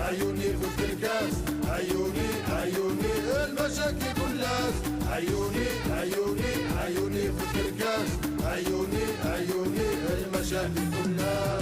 عيوني في الكاس، عيوني عيوني المشاكل كلها، عيوني عيوني عيوني في الكاس، عيوني عيوني المشاكل كلها.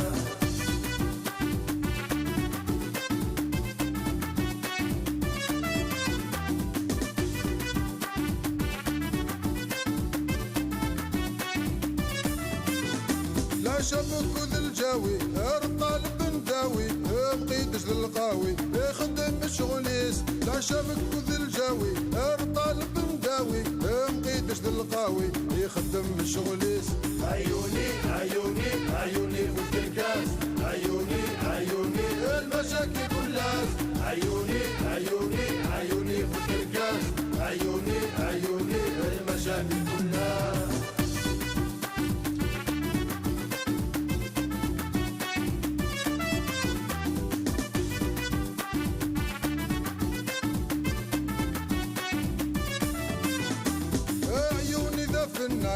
لا شبك ذي الجاوي الطالب نداوي بقيتش للقاوي يخدم بالشغليس. لا شبك ذي الجاوي الطالب نداوي بقيتش للقاوي يخدم بالشغليس. عيوني عيوني عيوني في الكاس، عيوني عيوني المشاكل كلها، عيوني عيوني عيوني في الكاس، عيوني عيوني المشاكل كلها.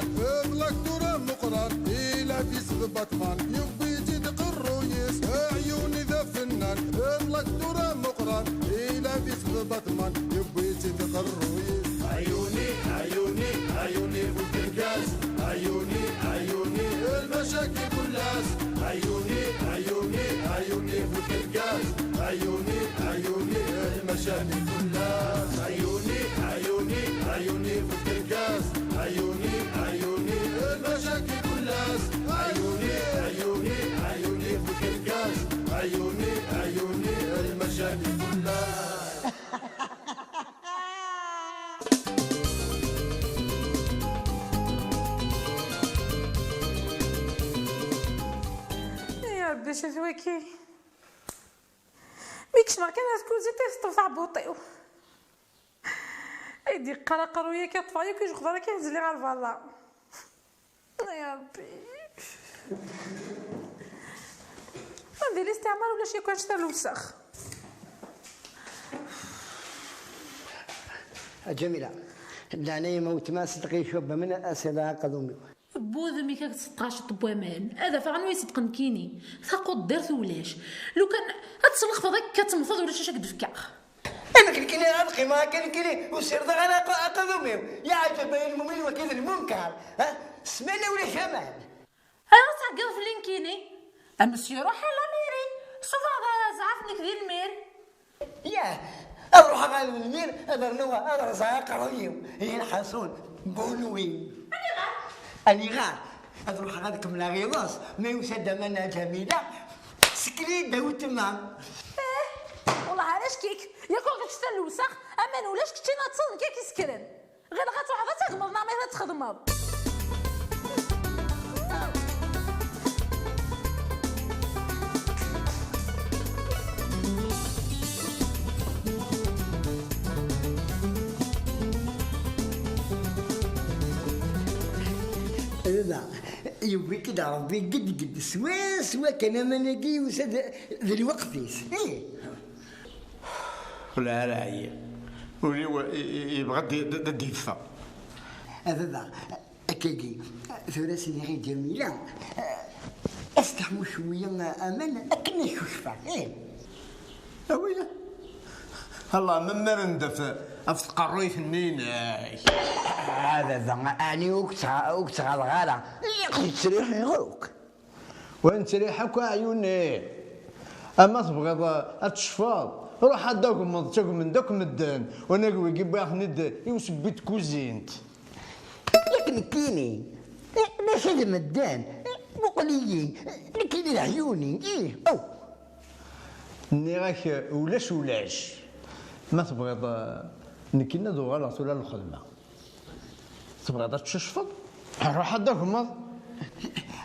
فضلك ترى مقران إلا في سبب أطفال يبي يزيد قرويس. عيوني ذا فنان فضلك ترى مقران إلا في سبب أطفال يبي يزيد قرويس. عيوني عيوني عيوني في الكاس، عيوني عيوني المشاكل كلها، عيوني عيوني عيوني في الكاس، عيوني عيوني المشاكل كلها. عيوني عيوني عيوني في الكاس، عيوني عيوني المشاكل كلها، عيوني عيوني عيوني في الكاس، عيوني عيوني المشاكل كلها. يا ربي شتوكي ميكش ما كان تكوزي تيستو تاع بوطيو ايدي قرا قرويه كيطفايو كيجغدر كيهز لي غير فوالا. يا ربي ندير استعمال ولا شي كانش تاع الوسخ. جميلة دعني موت ما صدقي شوب من الأسئلة قدومي بوذمي كاك تصدقاش طبوامان هذا فعلا يصدقن كيني ثقو دير ولاش لو كان اتسلق فضاك كتنفض ولا شي شكد فكاخ. انا كنكيني غنقي ما كنكيني وسير انا قدومي يا عجب المؤمن وكذا المنكر ها سمعنا ولا شمال. انا تعقل في لينكيني امسيو روح على ميري شوف هذا زعفني كذي المير ياه اروح على المير هذا نوع هذا زعاق رهيب هي الحصون بونوي اني غار اروح هذاك من غيظاس ما يوسد منها جميله سكريده وتمام. والله علاش كيك ياكل كتشتا الوسخ اما ولاش كنتي نتصل كيك يسكرن غير غتروح غتغمض ما تخدمض. لا يبي كده ربي قد سوا كان منادي وسد ذي الوقت ايه لا لا هي يبغى يدفع هذا كيجي ثلاثي غير جميلة استحموا شوية أمان أكن شوشفة إيه ويلي الله مما ندف أفتقر ريف النين هذا ذا أني وقت الغالة يقصد تريح يغوك وانت ريحك عيوني اما تبغي تشفاض روح هداك من داك مدان وانا قوي كي باغي يوسبيت كوزينت لكن كيني ماشي هذا مدان مقليين لكن عيوني ايه او ني راك ولاش ما تبغي نكينا دو غلط ولا الخدمه تبغي تشفض روح هداك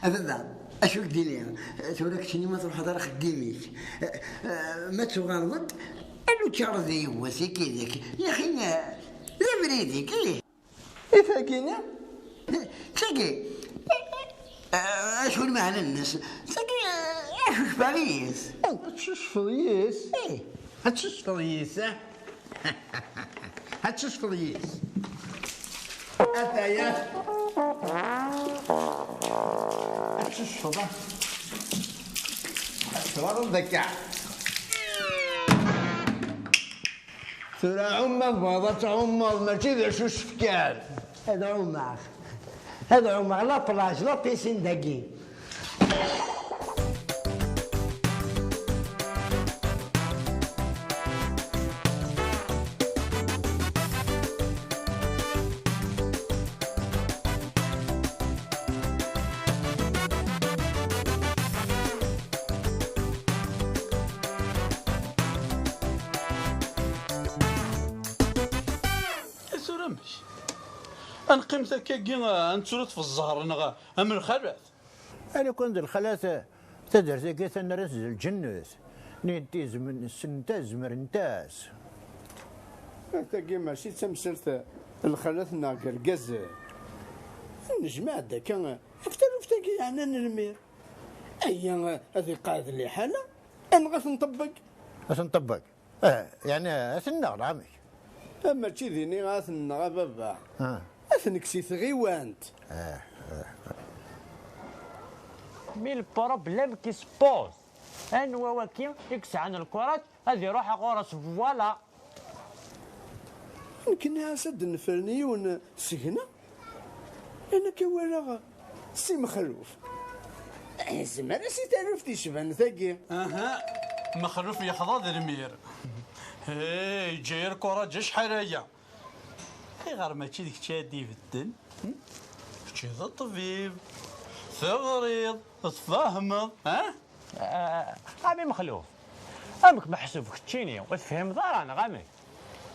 هذا اشوك ديني تقولك شنو ما تروح هذا خديميك ما تغلط انو تشارذي هو سيكيدك يا اخي لا بريدك ايه فاكيني ساقي اشكون معنا الناس ساقي اشوش باريس تشفضيس ايه هتشفضيس هتشفضيس أتايا هتشفضه هتشفضه الذكاء ثرى عمر بغضت عمر ماشي ذا شو شفكال. هذا عمر، هذا عمر لا بلاج لا بيسين داكي. سورمش انقيم ثكاكي نتسولت في الزهر نغا من الخلاث. أنا كنت الخلاثة تدرس كيف نرس الجنة ننتيز من السنتاز مرنتاز. تاكي ماشي تمثلت الخلاث ناقر قز النجمة دا كان افترو فتاكي يعني المير أيا هذه قاعدة اللي حالة أنا غاث نطبق. أش نطبق؟ يعني أثنغ عمي. أما تشي ذيني غاث نغا بابا. أثنكسي ثغيوانت. مي البروبليم كي سبوز ان وكيم يكس عن الكرات هذه يروح غورس فوالا. يمكن اسد نفرنيون سجنة انا كوالا سي مخلوف زعما سي تعرف تيشبان ثاقي. اها مخلوف يخضض المير. هاي جاير كرة جا شحال غير ماشي ديك تشادي في الدن شي ذا الطبيب ثغريض تفهمض. غامي مخلوف امك محسوب كتشيني وتفهم ضران غامي.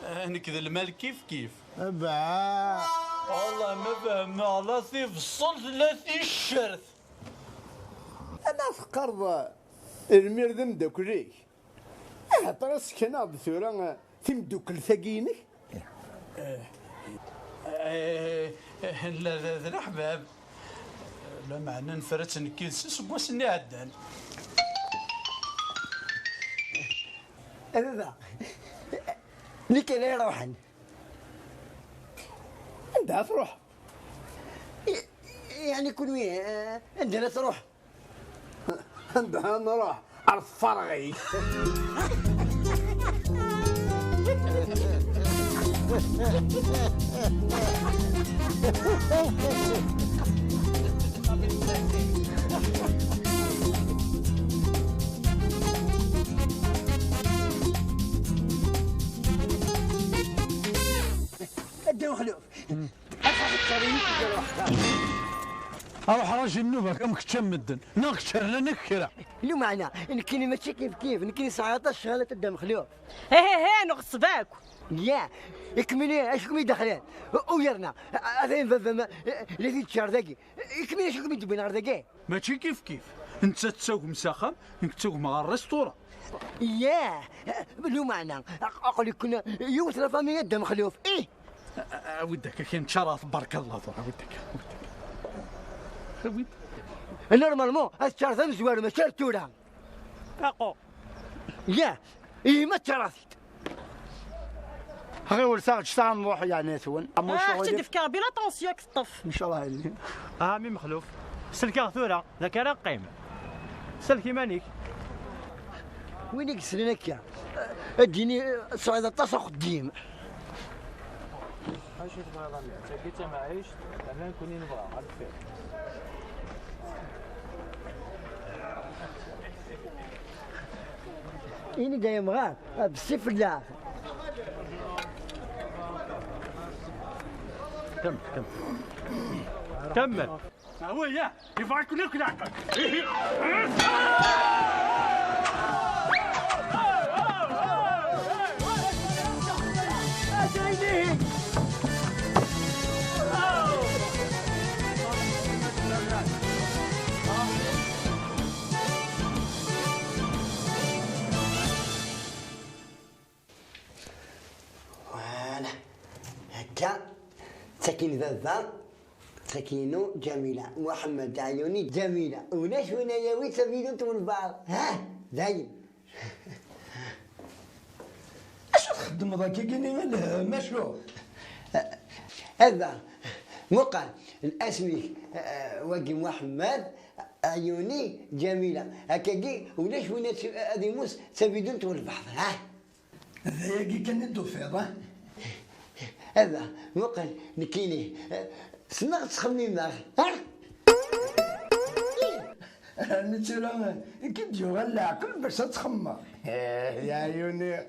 نكذا المال كيف كيف. با والله ما فهم لا في الصلت لا في الشرث. انا فقر المير ذم داكليك اعطرس كنا بثورة تمدوكل ثقينك. لا ذا الأحباب لا معنى نفرت نكيد سقواس اللي عدان. هذا ليك لا يروحن عندها تروح يعني كل وين عندنا تروح عندها نروح عرف فرغي. قدام خلوف اروح راجل النوبه كم كتشمدن نكشر لنا كرا لو معنى نكيني ماشي كيف نكيني 19 شهر قدام خلوف. هي نغص باكو يا اكملي اشكم يدخلين ويرنا هذين فما الذي تشار ذاكي اكملي اشكم يدبي نهار ذاكي ماشي كيف كيف انت تسوق مساخه انك تسوق مع الريستوران. ياه لو معنى اقول لك كنا يوث فامي قدام خلوف ايه ودك كاين شرف بارك الله ضرا ودك نورمالمون الشهر ثاني زوار ما شرتونا باقو يا ايه ما تشرثت غير ورساق شتاع نروح يعني ثون تدي في كابي لا طونسيون كتطف ان شاء الله اللي مي مخلوف سلكا ثورة ذاك راه قيمة سلكي مانيك وينك سنك اديني صعيدة طاسة قديم. اش تبغى تاكيت معيش انا كوني نبغى عارف إني دايم غاب بالصفر لا كمل هو يا يفعل كل كلاك. وانا هكا ساكن بابا سكينو جميلة محمد عيوني جميلة وناش هنايا وين سبيلو انتم البعض ها زين اش تخدم ذاك كاين ماشو هذا مقال اسمي واقي محمد عيوني جميلة هكاكي وناش هنا ادي موس سبيلو انتم البعض ها هذا كان الدوفيض هذا وقال نكيني سمعت تخمم اخي مثلا كي تجو غير العقل باش تخمم يا عيوني.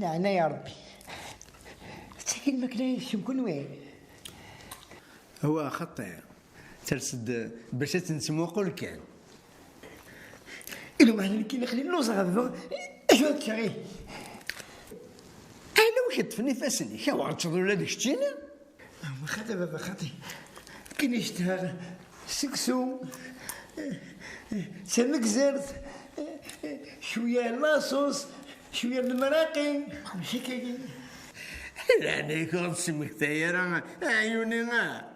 نعنا يا ربي تحكي الماكله شكون وين هو خطير ترسد باش تنسموقو كان إلو ما كي نخلي اللوز غضبه اش هاد الشغي انا واحد تفني فاسني شا غتشوف ولادك شتينا خاطي بابا خاطي كي نشتها سكسو سمك زرت شويه لاصوص شويه من المراقي ماشي كاين يعني كون سمك تايرة عيوني ما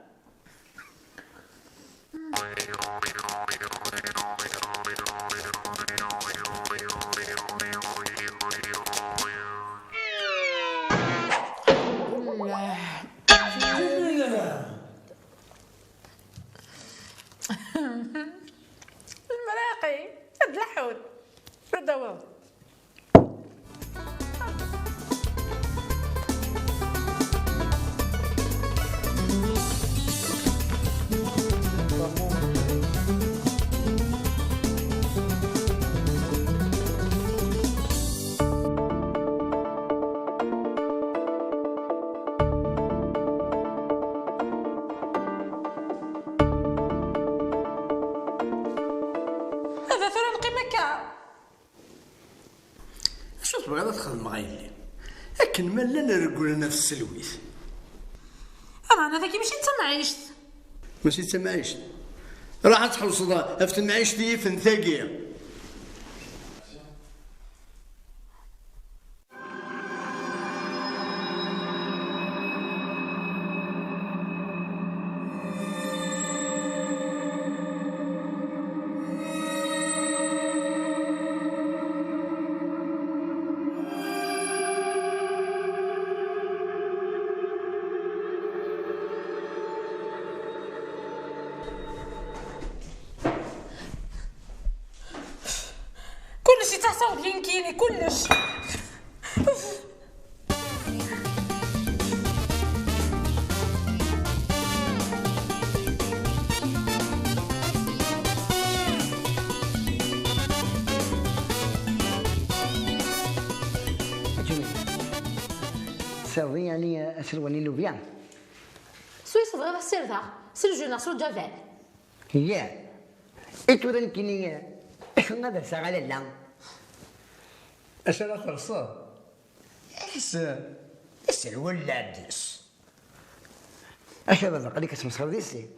المراقي هاد الحوت شو دوا هذا ثورة نقيمك شو تبغي تخدم غايلي لكن مالا نرقل لنا في السلويث انا ذاك ماشي انت معيشت ماشي انت معيشت راح تحوص افت معيشتي في ثاقيه كلشي تحصل بينكيني كلش سيرضي يعني اسرواني لوبيان سويس غير السير ذا سير جونا سو جافال هي انتو رانكيني شنو هذا ساعه لا اش راه ترصد احس الولادس اش هذا قال لك اسم سرديسي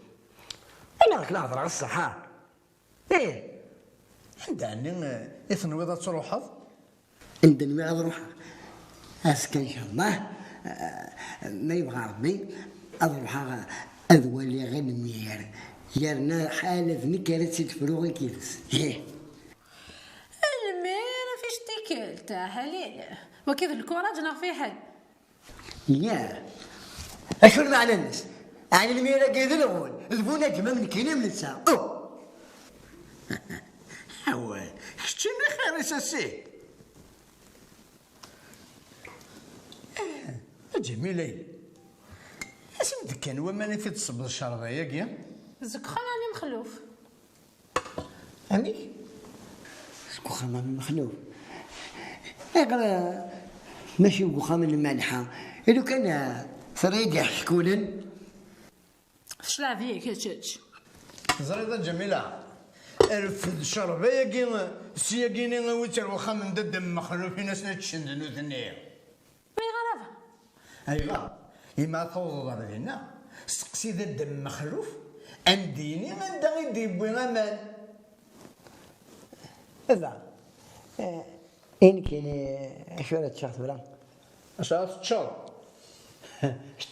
انا راك نهضر على الصحه ايه عندنا اثنوي ذا تروحض عندنا ما نروح اسك ان شاء الله ما يبغى ربي اروح اذولي غير النير يرنا حالة نكرت تفروغي كيلس المير فيش تيكلت هليل وكيف الكرة جنا في حل يا اشو معنى الناس يعني الميرا قيد الغول البونا كما من كينا من الساعة حوال شتينا خير اساسي جميلة اسم كان وما في تصب الشرطة ياك زك خلاني مخلوف هاني شكون خمام مخلوف اقرا ماشي وخام المالحة لو كان فريد يحكونا فش لا فيك يا تشج زريدة جميلة رفد شربة ياكي سياكيني ويتر وخام من دم مخلوف ناس نتشندنو ثنية ما يغرفها ايوا إما توضر هنا سقسي ذا الدم مخلوف انديني من دا غيدي يبوي غمان هذا إن كان شو راه تشاط ولا اش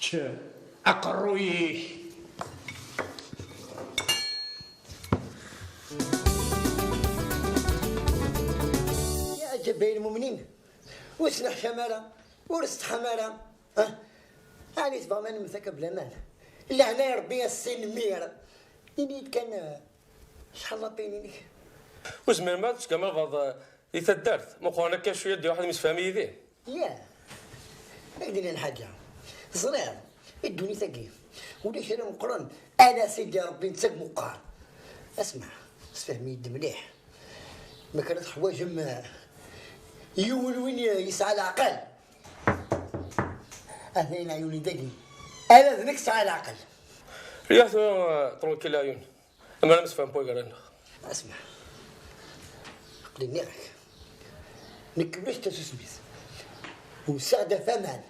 تشرب أقرويك يا جبين المؤمنين وسنح شمالة ورست حمالة يعني تبغى ما نمسك بلا مال إلا هنا ربي السن مير إني كان شحال الله بينينك وزمير ما كما بعض يتدارت مقارنة كان شوية دي واحد مسفهمي يديه يا أقدر الحاجة صغير الدنيا ثقيل وليش أنا مقرن أنا سيدي ربي نتسق مقار اسمع فهمي يد مليح ما كانت حوايج يول وين يسعى العقل أثنين عيوني دقي أنا ذنك سعى العقل رياحته طرق العيون أما أنا مسفهم بوي قرن اسمع قلني لك نكبرش تسوسميس وسعد فمان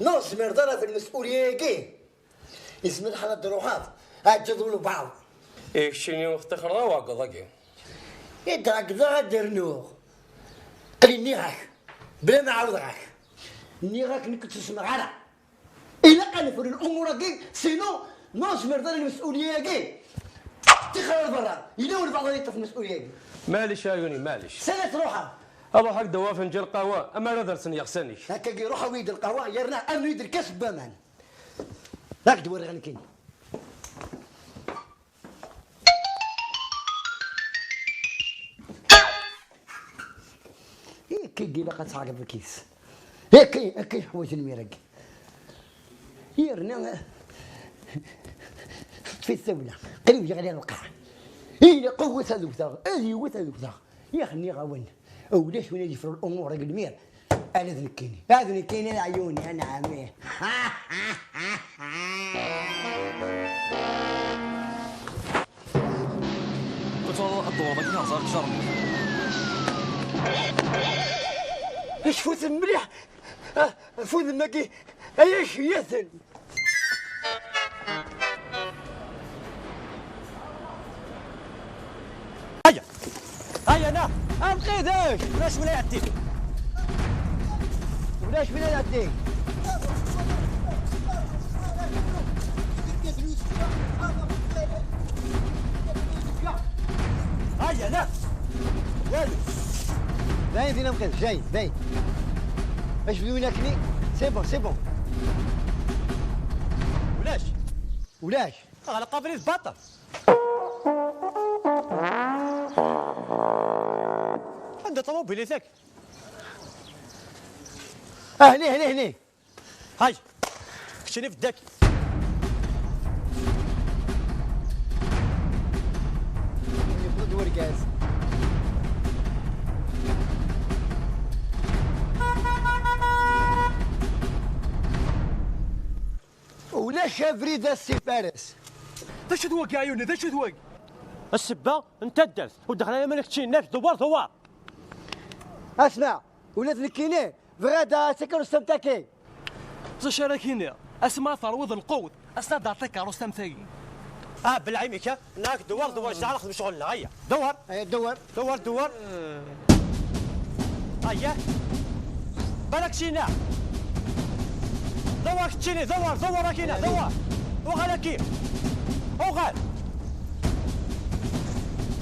نص مرضنا في المسؤولية كي اسم الحمد روحات هاجدوا بعض إيه شنو اختخرنا واقضاقي يدرك ذا درنوغ قلني لك بلا ما عوضك نيغاك انك تسمع على إلا قال في الأمور كي سينو نص مرضنا المسؤولية كي تخرج برا يدور بعض في المسؤولية كي معليش يا عيوني معليش سنة روحها اروح هكذا وافن جا القهوه اما لا درسني يغسني هكا كي يروح ويد القهوه يرنا امنو يد الكسب بامان هاك دور غني كاين هيك كي باقا تعاقب في الكيس هيك حوايج الميرق يرنا في الثوله قريب يجي على الوقع هي قوه هذوك هذه قوه هذوك يا خني غاون وليش وين يجي الامور المير انا ذنكيني هذا ذنكيني عيوني انا عمي قلت والله الدور ما كان صار شر ايش فوت مليح فوت ماكي ايش يثن هيا انا انقذك ولاش ولا يعطيك ولاش ولا يعطيك هيا انا والو باين فينا انقذ جاي باين ايش بدو ياكلني سي بون ولاش على قابلي البطل عنده طوموبيل ذاك هني هاي شنو في الداك يفرض ورقاز ولا شافري ذا السي فارس ذا شو ذوق يا عيوني ذا شو ذوق السبه انت الدرس ودخلنا مالك تشي الناس دوار اسمع ولاد الكيني فغادا سكر السمتاكي تشاركيني اسمع ثروض القوت اسناد عطيك رستم ثاني بالعيمك هناك دوار جعل نخدم شغلنا هيا دور هيا بالك شينا دور تشيني دور كينا دور وغالا كيف وغال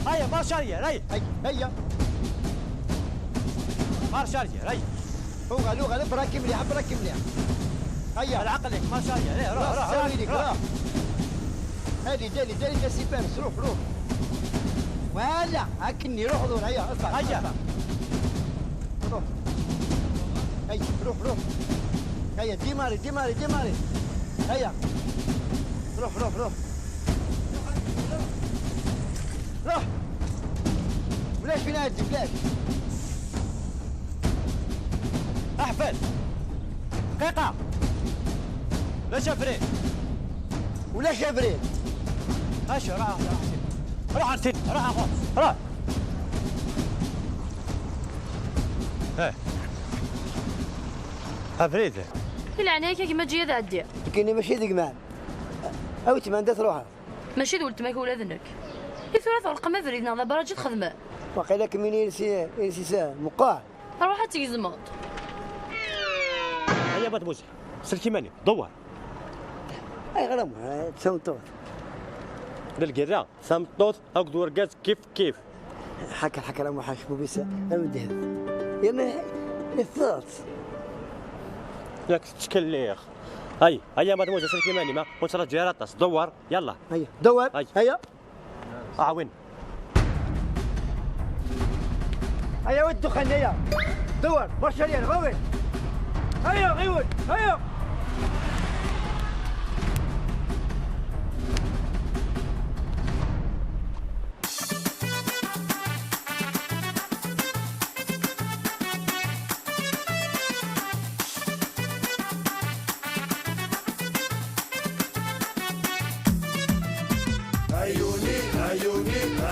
هيا مارشاريا هيا مارشاريا هيا وغالو براكي مليح هيا العقل لك مارشاريا روح هادي دالي دا سي فارس روح ولا هاكني روح دور هيا اطلع روح هيا روح هيا ديماري هيا روح بلاش فين هادي بلاش احفل دقيقة لا شافرين ولا شافرين ماشي روح انت روح العناية كيما تجي هذا عدي كاينه ماشي ذيك مان أو تماندا تروح ماشي ولد تماك ولادنك ثلاثة رقم فريدنا على براجي تخدمه وقيلا كمين يلسي ساعة مقاع روح تيزمط هيا بات بوزح سلكي ماني دور أي غرام تسمطوط بالقرا سمطوط أو دور جاز كيف حكى راه محاشبو بيسا أمده يلا الثلاث ياك تكليخ هيا بات بوزح سلكي ماني ما قلت راه جيراطاس دور يلا هيا دور هيا وين هيا ود الدخان هيا دور برشا ليا غوي هيا غيود هيا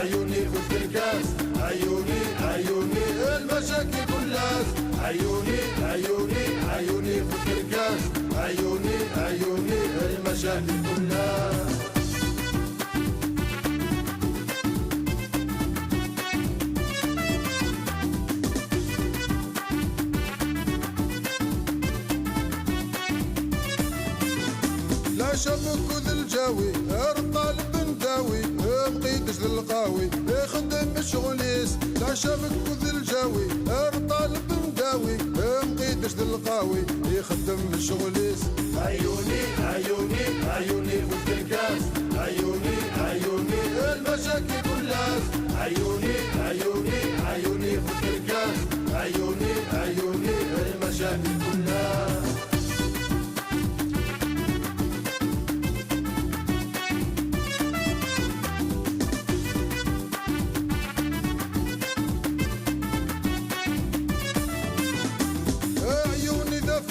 عيوني خذ الكاس عيوني المشاكل كلاس عيوني خذ الكاس عيوني المشاكل كلاس لا شبك ذي الجاوي الطالب نداوي بقيتش للقاوي يخدم الشغليس لا شبك ذي الجاوي الطالب نداوي بقيتش للقاوي يخدم الشغليس عيوني خذ الكاس عيوني المشاكل كلاس عيوني خذ الكاس عيوني المشاكل كلاس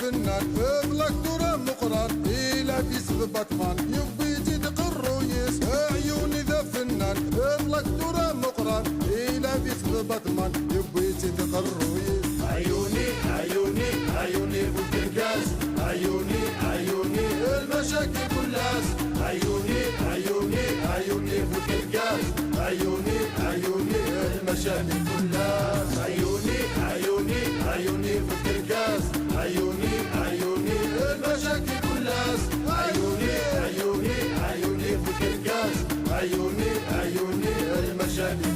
فنان اغلق دورة مقرار إلى في سبب بطمان يبي يزيد قرويس عيوني ذا فنان اغلق دورة مقرار إلى في سبب بطمان يبي يزيد قرويس عيوني فوق الكاس عيوني المشاكل كلاس عيوني فوق الكاس عيوني المشاكل كلاس عيوني فوق الكاس عيوني المشاكل كلاس عيوني فوق الكاس عيوني المشاكل